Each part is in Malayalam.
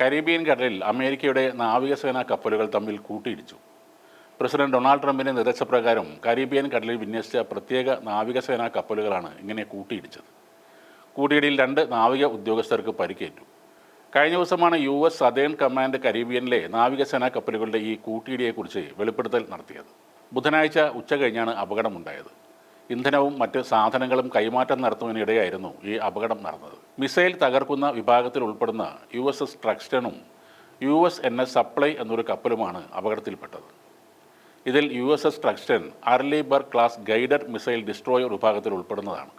കരീബിയൻ കടലിൽ അമേരിക്കയുടെ നാവികസേനാ കപ്പലുകൾ തമ്മിൽ കൂട്ടിയിടിച്ചു. പ്രസിഡന്റ് ഡൊണാൾഡ് ട്രംപിന്റെ നിർദ്ദേശപ്രകാരം കരീബിയൻ കടലിൽ വിന്യസിച്ച പ്രത്യേക നാവികസേനാ കപ്പലുകളാണ് ഇങ്ങനെ കൂട്ടിയിടിച്ചത്. കൂട്ടിയിടിയിൽ 2 നാവിക ഉദ്യോഗസ്ഥർക്ക് പരിക്കേറ്റു. കഴിഞ്ഞ ദിവസമാണ് US സതേൺ കമാൻഡ് കരീബിയനിലെ നാവികസേനാ കപ്പലുകളുടെ ഈ കൂട്ടിയിടിയെക്കുറിച്ച് വെളിപ്പെടുത്തൽ നടത്തിയത്. ബുധനാഴ്ച ഉച്ച കഴിഞ്ഞാണ് അപകടമുണ്ടായത്. ഇന്ധനവും മറ്റ് സാധനങ്ങളും കൈമാറ്റം നടത്തുന്നതിനിടെയായിരുന്നു ഈ അപകടം നടന്നത്. മിസൈൽ തകർക്കുന്ന വിഭാഗത്തിൽ ഉൾപ്പെടുന്ന USS ട്രക്സ്റ്റണും USNS സപ്ലൈ എന്നൊരു കപ്പലുമാണ് അപകടത്തിൽപ്പെട്ടത്. ഇതിൽ USS Truxtun Arleigh Burke class guided missile destroyer വിഭാഗത്തിൽ ഉൾപ്പെടുന്നതാണ്.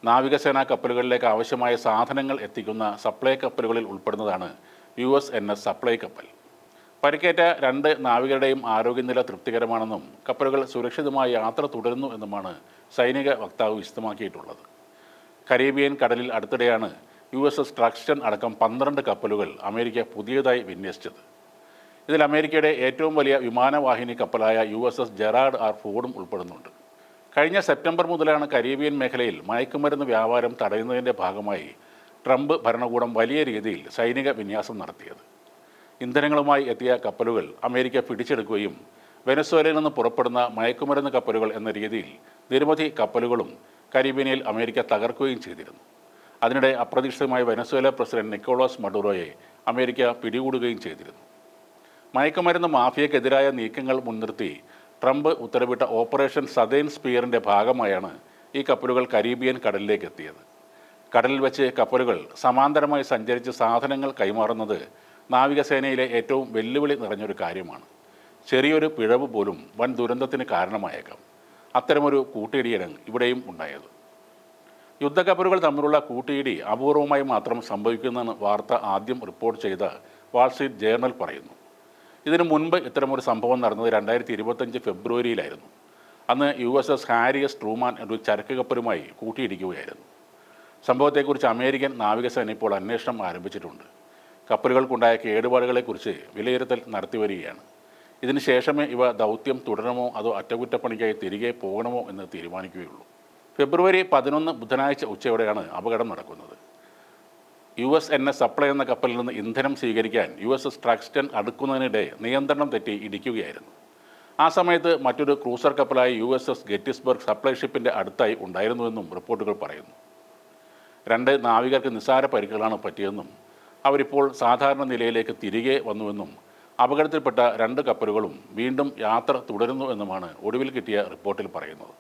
നാവികസേനാ കപ്പലുകളിലേക്ക് ആവശ്യമായ സാധനങ്ങൾ എത്തിക്കുന്ന സപ്ലൈ കപ്പലുകളിൽ ഉൾപ്പെടുന്നതാണ് USNS സപ്ലൈ കപ്പൽ. പരിക്കേറ്റ 2 നാവികരുടെയും ആരോഗ്യനില തൃപ്തികരമാണെന്നും കപ്പലുകൾ സുരക്ഷിതമായി യാത്ര തുടരുന്നു എന്നുമാണ് സൈനിക വക്താവ് വിശദമാക്കിയിട്ടുള്ളത്. കരീബിയൻ കടലിൽ അടുത്തിടെയാണ് USS ട്രക്സ്റ്റൺ അടക്കം 12 കപ്പലുകൾ അമേരിക്ക പുതിയതായി വിന്യസിച്ചത്. ഇതിൽ അമേരിക്കയുടെ ഏറ്റവും വലിയ വിമാനവാഹിനി കപ്പലായ USS ജെറാർഡ് ആർ ഫോർഡും ഉൾപ്പെടുന്നുണ്ട്. കഴിഞ്ഞ സെപ്റ്റംബർ മുതലാണ് കരീബിയൻ മേഖലയിൽ മയക്കുമരുന്ന് വ്യാപാരം തടയുന്നതിൻ്റെ ഭാഗമായി ട്രംപ് ഭരണകൂടം വലിയ രീതിയിൽ സൈനിക വിന്യാസം നടത്തിയത്. ഇന്ധനങ്ങളുമായി എത്തിയ കപ്പലുകൾ അമേരിക്ക പിടിച്ചെടുക്കുകയും വെനസ്വേലയിൽ നിന്ന് പുറപ്പെടുന്ന മയക്കുമരുന്ന് കപ്പലുകൾ എന്ന രീതിയിൽ നിരവധി കപ്പലുകളും കരീബിയനിൽ അമേരിക്ക തകർക്കുകയും ചെയ്തിരുന്നു. അതിനിടെ അപ്രതീക്ഷിതമായി വെനസ്വേല പ്രസിഡന്റ് നിക്കോളാസ് മഡുറോയെ അമേരിക്ക പിടികൂടുകയും ചെയ്തിരുന്നു. മയക്കുമരുന്ന് മാഫിയക്കെതിരായ നീക്കങ്ങൾ മുൻനിർത്തി ട്രംപ് ഉത്തരവിട്ട ഓപ്പറേഷൻ സതേൺ സ്പിയറിൻ്റെ ഭാഗമായാണ് ഈ കപ്പലുകൾ കരീബിയൻ കടലിലേക്ക് എത്തിയത്. കടലിൽ വെച്ച് കപ്പലുകൾ സമാന്തരമായി സഞ്ചരിച്ച് സാധനങ്ങൾ കൈമാറുന്നത് നാവികസേനയിലെ ഏറ്റവും വെല്ലുവിളി നിറഞ്ഞൊരു കാര്യമാണ്. ചെറിയൊരു പിഴവ് പോലും വൻ ദുരന്തത്തിന് കാരണമായേക്കാം. അത്തരമൊരു കൂട്ടിയിടിയാണ് ഇവിടെയും ഉണ്ടായത്. യുദ്ധക്കപ്പലുകൾ തമ്മിലുള്ള കൂട്ടിയിടി അപൂർവമായി മാത്രം സംഭവിക്കുന്നെന്ന് വാർത്ത ആദ്യം റിപ്പോർട്ട് ചെയ്ത വാൾ സ്ട്രീറ്റ് ജേർണൽ പറയുന്നു. ഇതിനു മുൻപ് ഇത്തരമൊരു സംഭവം നടന്നത് 2025 ഫെബ്രുവരിയിലായിരുന്നു. അന്ന് USS ഹാരി എസ് ട്രൂമാൻ ഒരു ചരക്ക് കപ്പലുമായി കൂട്ടിയിടിക്കുകയായിരുന്നു. സംഭവത്തെക്കുറിച്ച് അമേരിക്കൻ നാവികസേന ഇപ്പോൾ അന്വേഷണം ആരംഭിച്ചിട്ടുണ്ട്. കപ്പലുകൾക്കുണ്ടായ കേടുപാടുകളെക്കുറിച്ച് വിലയിരുത്തൽ നടത്തിവരികയാണ്. ഇതിന് ശേഷമേ ഇവ ദൗത്യം തുടരണമോ അതോ അറ്റകുറ്റപ്പണിക്കായി തിരികെ പോകണമോ എന്ന് തീരുമാനിക്കുകയുള്ളൂ. ഫെബ്രുവരി 11 ബുധനാഴ്ച ഉച്ചയോടെയാണ് അപകടം നടക്കുന്നത്. USNS സപ്ലൈ എന്ന കപ്പലിൽ നിന്ന് ഇന്ധനം സ്വീകരിക്കാൻ USS ട്രക്സ്റ്റൺ അടുക്കുന്നതിനിടെ നിയന്ത്രണം തെറ്റി ഇടിക്കുകയായിരുന്നു. ആ സമയത്ത് മറ്റൊരു ക്രൂസർ കപ്പലായ USS ഗെറ്റിസ്ബർഗ് സപ്ലൈ ഷിപ്പിൻ്റെ അടുത്തായി ഉണ്ടായിരുന്നുവെന്നും റിപ്പോർട്ടുകൾ പറയുന്നു. 2 നാവികർക്ക് നിസ്സാര പരിക്കുകളാണ് പറ്റിയതെന്നും അവരിപ്പോൾ സാധാരണ നിലയിലേക്ക് തിരികെ വന്നുവെന്നും അപകടത്തിൽപ്പെട്ട 2 കപ്പലുകളും വീണ്ടും യാത്ര തുടരുന്നു എന്നുമാണ് ഒടുവിൽ കിട്ടിയ റിപ്പോർട്ടിൽ പറയുന്നത്.